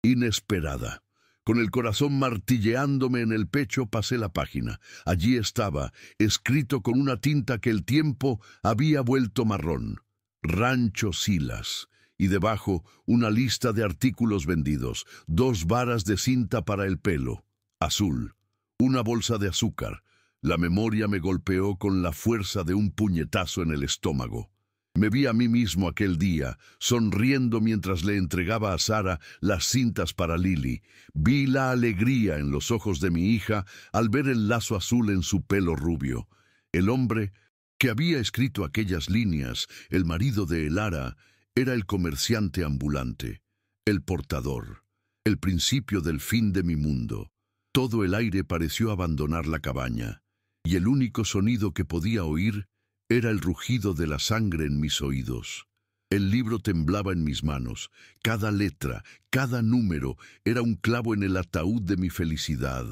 inesperada. Con el corazón martilleándome en el pecho, pasé la página. Allí estaba, escrito con una tinta que el tiempo había vuelto marrón: Rancho Silas. Y debajo, una lista de artículos vendidos: 2 varas de cinta para el pelo, azul, una bolsa de azúcar. La memoria me golpeó con la fuerza de un puñetazo en el estómago. Me vi a mí mismo aquel día, sonriendo mientras le entregaba a Sara las cintas para Lily. Vi la alegría en los ojos de mi hija al ver el lazo azul en su pelo rubio. El hombre que había escrito aquellas líneas, el marido de Elara, era el comerciante ambulante, el portador, el principio del fin de mi mundo. Todo el aire pareció abandonar la cabaña, y el único sonido que podía oír era el rugido de la sangre en mis oídos. El libro temblaba en mis manos. Cada letra, cada número era un clavo en el ataúd de mi felicidad.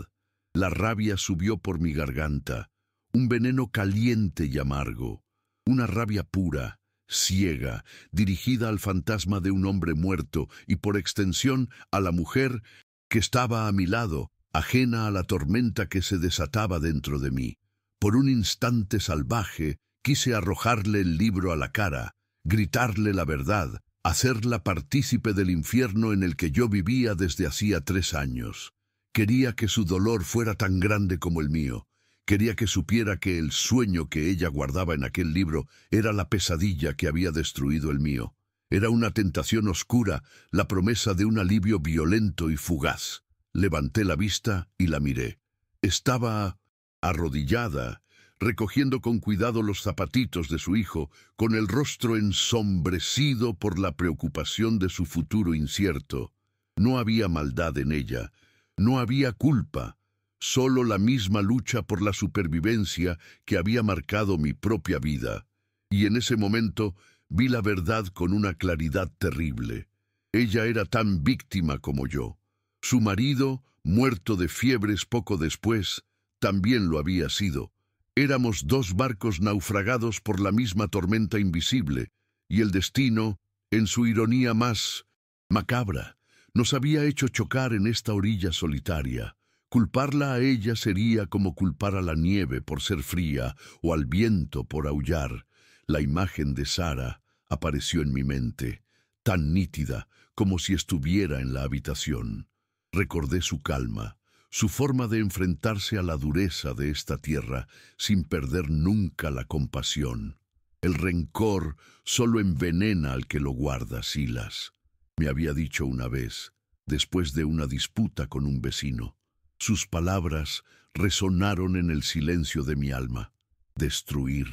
La rabia subió por mi garganta, un veneno caliente y amargo, una rabia pura, ciega, dirigida al fantasma de un hombre muerto y por extensión a la mujer que estaba a mi lado, ajena a la tormenta que se desataba dentro de mí. Por un instante salvaje, quise arrojarle el libro a la cara, gritarle la verdad, hacerla partícipe del infierno en el que yo vivía desde hacía 3 años. Quería que su dolor fuera tan grande como el mío. Quería que supiera que el sueño que ella guardaba en aquel libro era la pesadilla que había destruido el mío. Era una tentación oscura, la promesa de un alivio violento y fugaz. Levanté la vista y la miré. Estaba arrodillada, recogiendo con cuidado los zapatitos de su hijo, con el rostro ensombrecido por la preocupación de su futuro incierto. No había maldad en ella, no había culpa, solo la misma lucha por la supervivencia que había marcado mi propia vida. Y en ese momento vi la verdad con una claridad terrible. Ella era tan víctima como yo. Su marido, muerto de fiebres poco después, también lo había sido. Éramos dos barcos naufragados por la misma tormenta invisible, y el destino, en su ironía más macabra, nos había hecho chocar en esta orilla solitaria. Culparla a ella sería como culpar a la nieve por ser fría o al viento por aullar. La imagen de Sara apareció en mi mente, tan nítida como si estuviera en la habitación. Recordé su calma, su forma de enfrentarse a la dureza de esta tierra sin perder nunca la compasión. El rencor solo envenena al que lo guarda, Silas, me había dicho una vez, después de una disputa con un vecino. Sus palabras resonaron en el silencio de mi alma. Destruir.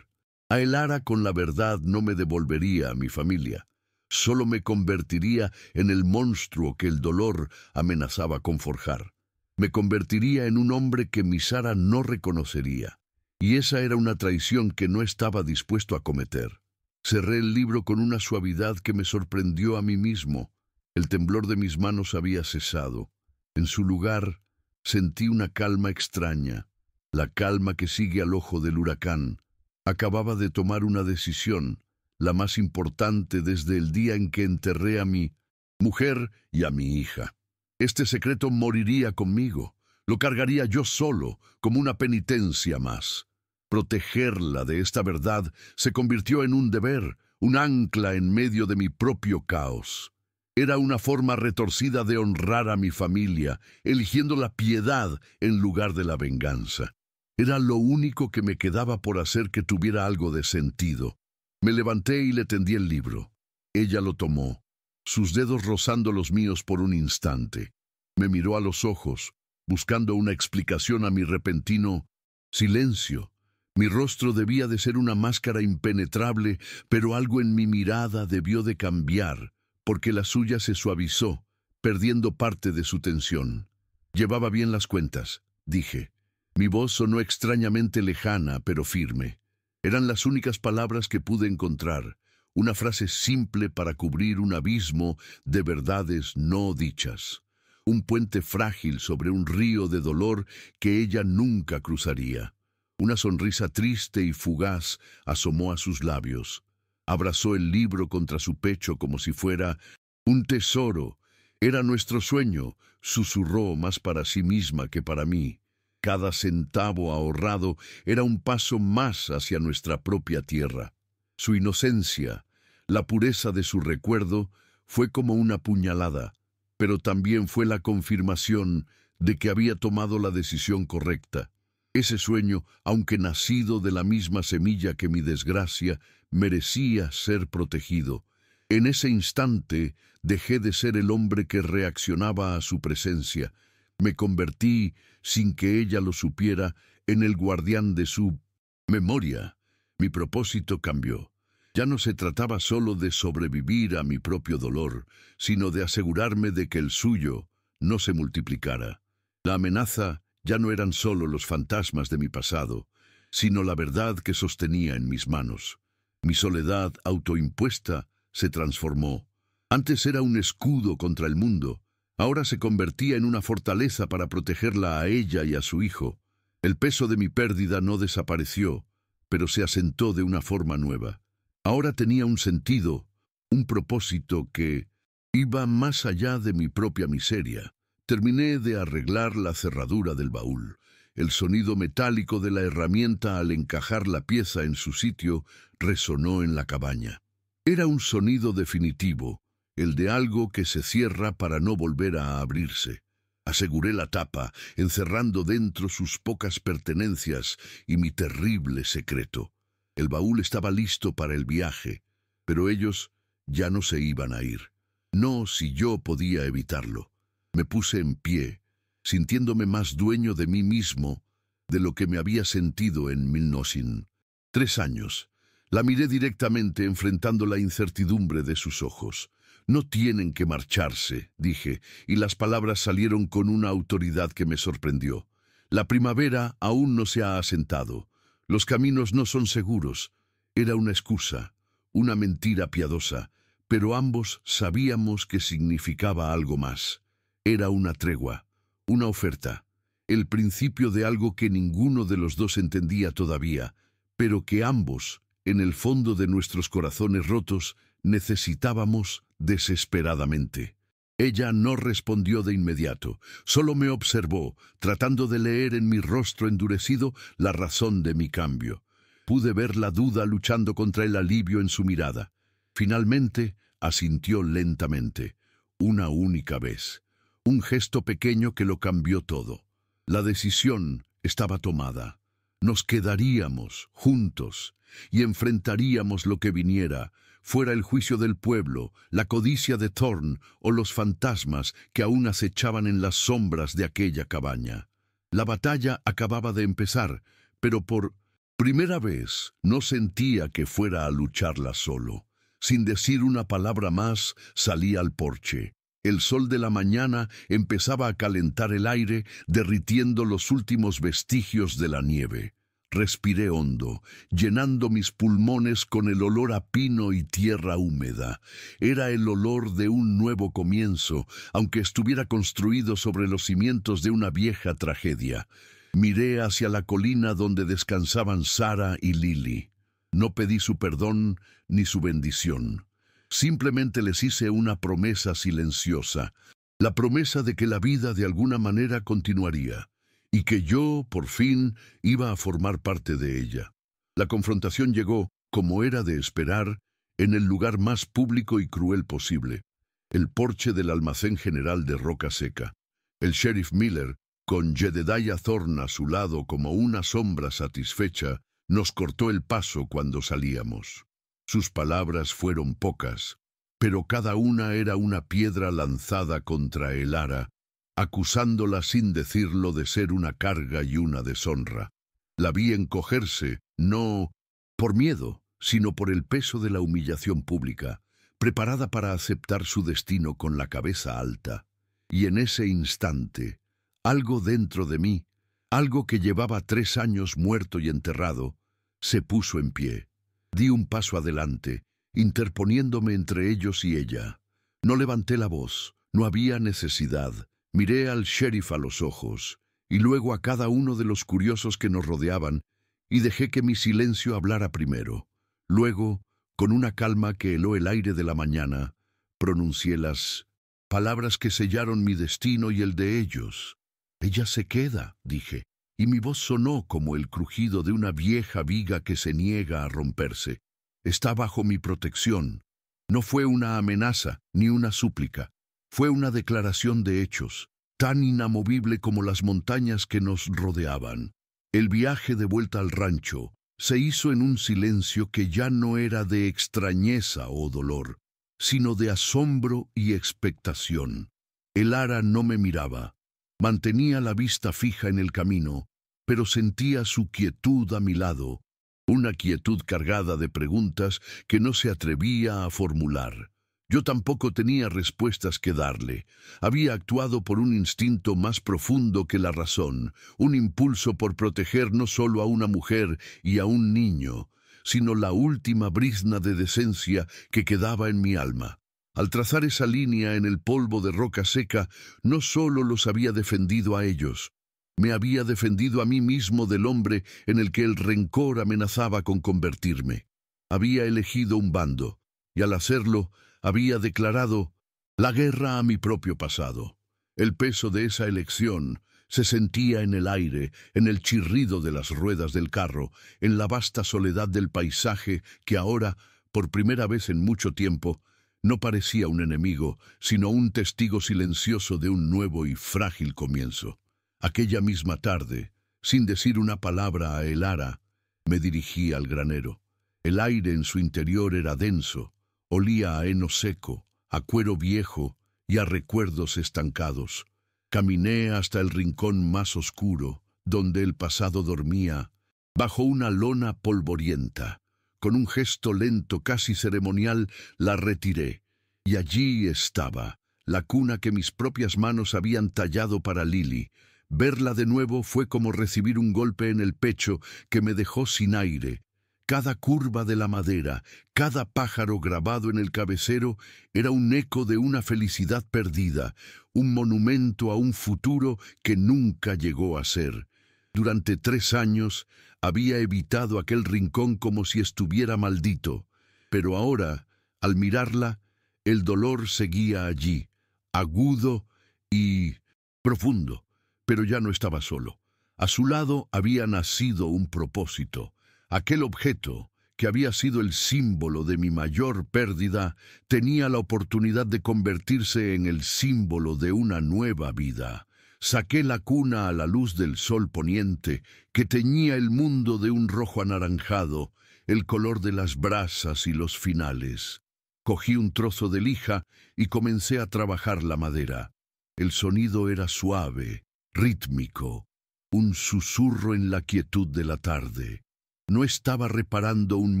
A el ara con la verdad no me devolvería a mi familia. Solo me convertiría en el monstruo que el dolor amenazaba con forjar. Me convertiría en un hombre que mi Sara no reconocería. Y esa era una traición que no estaba dispuesto a cometer. Cerré el libro con una suavidad que me sorprendió a mí mismo. El temblor de mis manos había cesado. En su lugar, sentí una calma extraña, la calma que sigue al ojo del huracán. Acababa de tomar una decisión, la más importante desde el día en que enterré a mi mujer y a mi hija. Este secreto moriría conmigo, lo cargaría yo solo, como una penitencia más. Protegerla de esta verdad se convirtió en un deber, un ancla en medio de mi propio caos. Era una forma retorcida de honrar a mi familia, eligiendo la piedad en lugar de la venganza. Era lo único que me quedaba por hacer que tuviera algo de sentido. Me levanté y le tendí el libro. Ella lo tomó, sus dedos rozando los míos por un instante. Me miró a los ojos, buscando una explicación a mi repentino silencio. Mi rostro debía de ser una máscara impenetrable, pero algo en mi mirada debió de cambiar, porque la suya se suavizó, perdiendo parte de su tensión. Llevaba bien las cuentas, dije. Mi voz sonó extrañamente lejana, pero firme. Eran las únicas palabras que pude encontrar, una frase simple para cubrir un abismo de verdades no dichas. Un puente frágil sobre un río de dolor que ella nunca cruzaría. Una sonrisa triste y fugaz asomó a sus labios. Abrazó el libro contra su pecho como si fuera un tesoro. Era nuestro sueño, susurró más para sí misma que para mí. Cada centavo ahorrado era un paso más hacia nuestra propia tierra. Su inocencia, la pureza de su recuerdo, fue como una puñalada, pero también fue la confirmación de que había tomado la decisión correcta. Ese sueño, aunque nacido de la misma semilla que mi desgracia, merecía ser protegido. En ese instante dejé de ser el hombre que reaccionaba a su presencia. Me convertí, sin que ella lo supiera, en el guardián de su memoria. Mi propósito cambió. Ya no se trataba solo de sobrevivir a mi propio dolor, sino de asegurarme de que el suyo no se multiplicara. La amenaza ya no eran solo los fantasmas de mi pasado, sino la verdad que sostenía en mis manos. Mi soledad autoimpuesta se transformó. Antes era un escudo contra el mundo. Ahora se convertía en una fortaleza para protegerla a ella y a su hijo. El peso de mi pérdida no desapareció, pero se asentó de una forma nueva. Ahora tenía un sentido, un propósito que iba más allá de mi propia miseria. Terminé de arreglar la cerradura del baúl. El sonido metálico de la herramienta al encajar la pieza en su sitio resonó en la cabaña. Era un sonido definitivo, el de algo que se cierra para no volver a abrirse. Aseguré la tapa, encerrando dentro sus pocas pertenencias y mi terrible secreto. El baúl estaba listo para el viaje, pero ellos ya no se iban a ir. No si yo podía evitarlo. Me puse en pie, sintiéndome más dueño de mí mismo de lo que me había sentido en Milnosin. 3 años. La miré directamente enfrentando la incertidumbre de sus ojos. No tienen que marcharse, dije, y las palabras salieron con una autoridad que me sorprendió. La primavera aún no se ha asentado. Los caminos no son seguros. Era una excusa, una mentira piadosa, pero ambos sabíamos que significaba algo más. Era una tregua, una oferta, el principio de algo que ninguno de los dos entendía todavía, pero que ambos, en el fondo de nuestros corazones rotos, necesitábamos desesperadamente. Ella no respondió de inmediato, solo me observó, tratando de leer en mi rostro endurecido la razón de mi cambio. Pude ver la duda luchando contra el alivio en su mirada. Finalmente, asintió lentamente, una única vez. Un gesto pequeño que lo cambió todo. La decisión estaba tomada. Nos quedaríamos juntos y enfrentaríamos lo que viniera, fuera el juicio del pueblo, la codicia de Thorn o los fantasmas que aún acechaban en las sombras de aquella cabaña. La batalla acababa de empezar, pero por primera vez no sentía que fuera a lucharla solo. Sin decir una palabra más, salí al porche. El sol de la mañana empezaba a calentar el aire, derritiendo los últimos vestigios de la nieve. Respiré hondo, llenando mis pulmones con el olor a pino y tierra húmeda. Era el olor de un nuevo comienzo, aunque estuviera construido sobre los cimientos de una vieja tragedia. Miré hacia la colina donde descansaban Sara y Lily. No pedí su perdón ni su bendición. Simplemente les hice una promesa silenciosa, la promesa de que la vida de alguna manera continuaría, y que yo, por fin, iba a formar parte de ella. La confrontación llegó, como era de esperar, en el lugar más público y cruel posible, el porche del almacén general de Roca Seca. El sheriff Miller, con Jedediah Thorn a su lado como una sombra satisfecha, nos cortó el paso cuando salíamos. Sus palabras fueron pocas, pero cada una era una piedra lanzada contra el ara, acusándola sin decirlo de ser una carga y una deshonra. La vi encogerse, no por miedo, sino por el peso de la humillación pública, preparada para aceptar su destino con la cabeza alta. Y en ese instante, algo dentro de mí, algo que llevaba 3 años muerto y enterrado, se puso en pie. Di un paso adelante, interponiéndome entre ellos y ella. No levanté la voz, no había necesidad. Miré al sheriff a los ojos, y luego a cada uno de los curiosos que nos rodeaban, y dejé que mi silencio hablara primero. Luego, con una calma que heló el aire de la mañana, pronuncié las palabras que sellaron mi destino y el de ellos. «Ella se queda», dije, y mi voz sonó como el crujido de una vieja viga que se niega a romperse. Está bajo mi protección. No fue una amenaza ni una súplica. Fue una declaración de hechos, tan inamovible como las montañas que nos rodeaban. El viaje de vuelta al rancho se hizo en un silencio que ya no era de extrañeza o dolor, sino de asombro y expectación. El ara no me miraba. Mantenía la vista fija en el camino, pero sentía su quietud a mi lado, una quietud cargada de preguntas que no se atrevía a formular. Yo tampoco tenía respuestas que darle. Había actuado por un instinto más profundo que la razón, un impulso por proteger no solo a una mujer y a un niño, sino la última brizna de decencia que quedaba en mi alma. Al trazar esa línea en el polvo de Roca Seca, no solo los había defendido a ellos, me había defendido a mí mismo del hombre en el que el rencor amenazaba con convertirme. Había elegido un bando, y al hacerlo, había declarado la guerra a mi propio pasado. El peso de esa elección se sentía en el aire, en el chirrido de las ruedas del carro, en la vasta soledad del paisaje que ahora, por primera vez en mucho tiempo, no parecía un enemigo, sino un testigo silencioso de un nuevo y frágil comienzo. Aquella misma tarde, sin decir una palabra a el ara, me dirigí al granero. El aire en su interior era denso, olía a heno seco, a cuero viejo y a recuerdos estancados. Caminé hasta el rincón más oscuro, donde el pasado dormía, bajo una lona polvorienta. Con un gesto lento, casi ceremonial, la retiré, y allí estaba, la cuna que mis propias manos habían tallado para Lily. Verla de nuevo fue como recibir un golpe en el pecho que me dejó sin aire. Cada curva de la madera, cada pájaro grabado en el cabecero era un eco de una felicidad perdida, un monumento a un futuro que nunca llegó a ser. Durante 3 años había evitado aquel rincón como si estuviera maldito, pero ahora, al mirarla, el dolor seguía allí, agudo y profundo, pero ya no estaba solo. A su lado había nacido un propósito. Aquel objeto, que había sido el símbolo de mi mayor pérdida, tenía la oportunidad de convertirse en el símbolo de una nueva vida. Saqué la cuna a la luz del sol poniente, que teñía el mundo de un rojo anaranjado, el color de las brasas y los finales. Cogí un trozo de lija y comencé a trabajar la madera. El sonido era suave, rítmico, un susurro en la quietud de la tarde. No estaba reparando un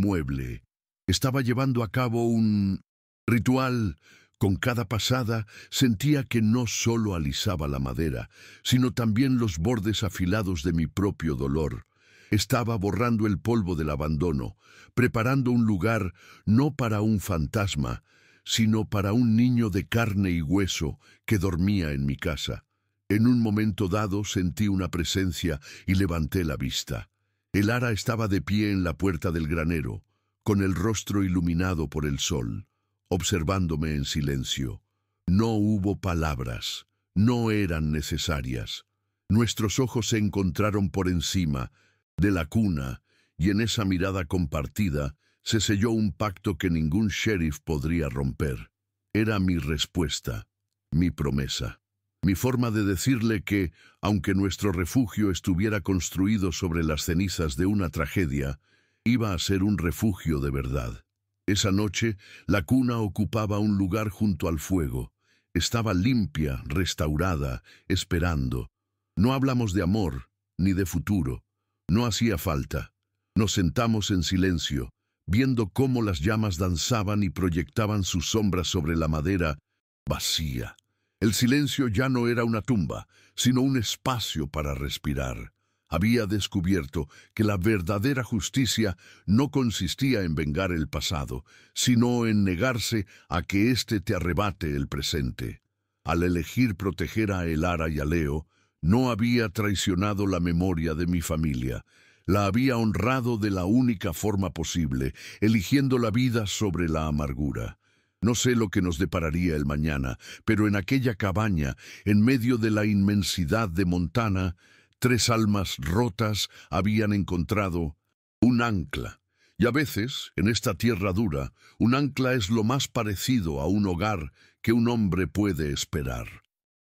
mueble, estaba llevando a cabo un ritual. Con cada pasada sentía que no solo alisaba la madera, sino también los bordes afilados de mi propio dolor. Estaba borrando el polvo del abandono, preparando un lugar no para un fantasma, sino para un niño de carne y hueso que dormía en mi casa. En un momento dado sentí una presencia y levanté la vista. El ara estaba de pie en la puerta del granero, con el rostro iluminado por el sol, observándome en silencio. No hubo palabras, no eran necesarias. Nuestros ojos se encontraron por encima de la cuna, y en esa mirada compartida se selló un pacto que ningún sheriff podría romper. Era mi respuesta, mi promesa. Mi forma de decirle que, aunque nuestro refugio estuviera construido sobre las cenizas de una tragedia, iba a ser un refugio de verdad. Esa noche, la cuna ocupaba un lugar junto al fuego. Estaba limpia, restaurada, esperando. No hablamos de amor, ni de futuro. No hacía falta. Nos sentamos en silencio, viendo cómo las llamas danzaban y proyectaban sus sombras sobre la madera vacía. El silencio ya no era una tumba, sino un espacio para respirar. Había descubierto que la verdadera justicia no consistía en vengar el pasado, sino en negarse a que éste te arrebate el presente. Al elegir proteger a Elara y a Leo, no había traicionado la memoria de mi familia. La había honrado de la única forma posible, eligiendo la vida sobre la amargura. No sé lo que nos depararía el mañana, pero en aquella cabaña, en medio de la inmensidad de Montana, 3 almas rotas habían encontrado un ancla. Y a veces, en esta tierra dura, un ancla es lo más parecido a un hogar que un hombre puede esperar.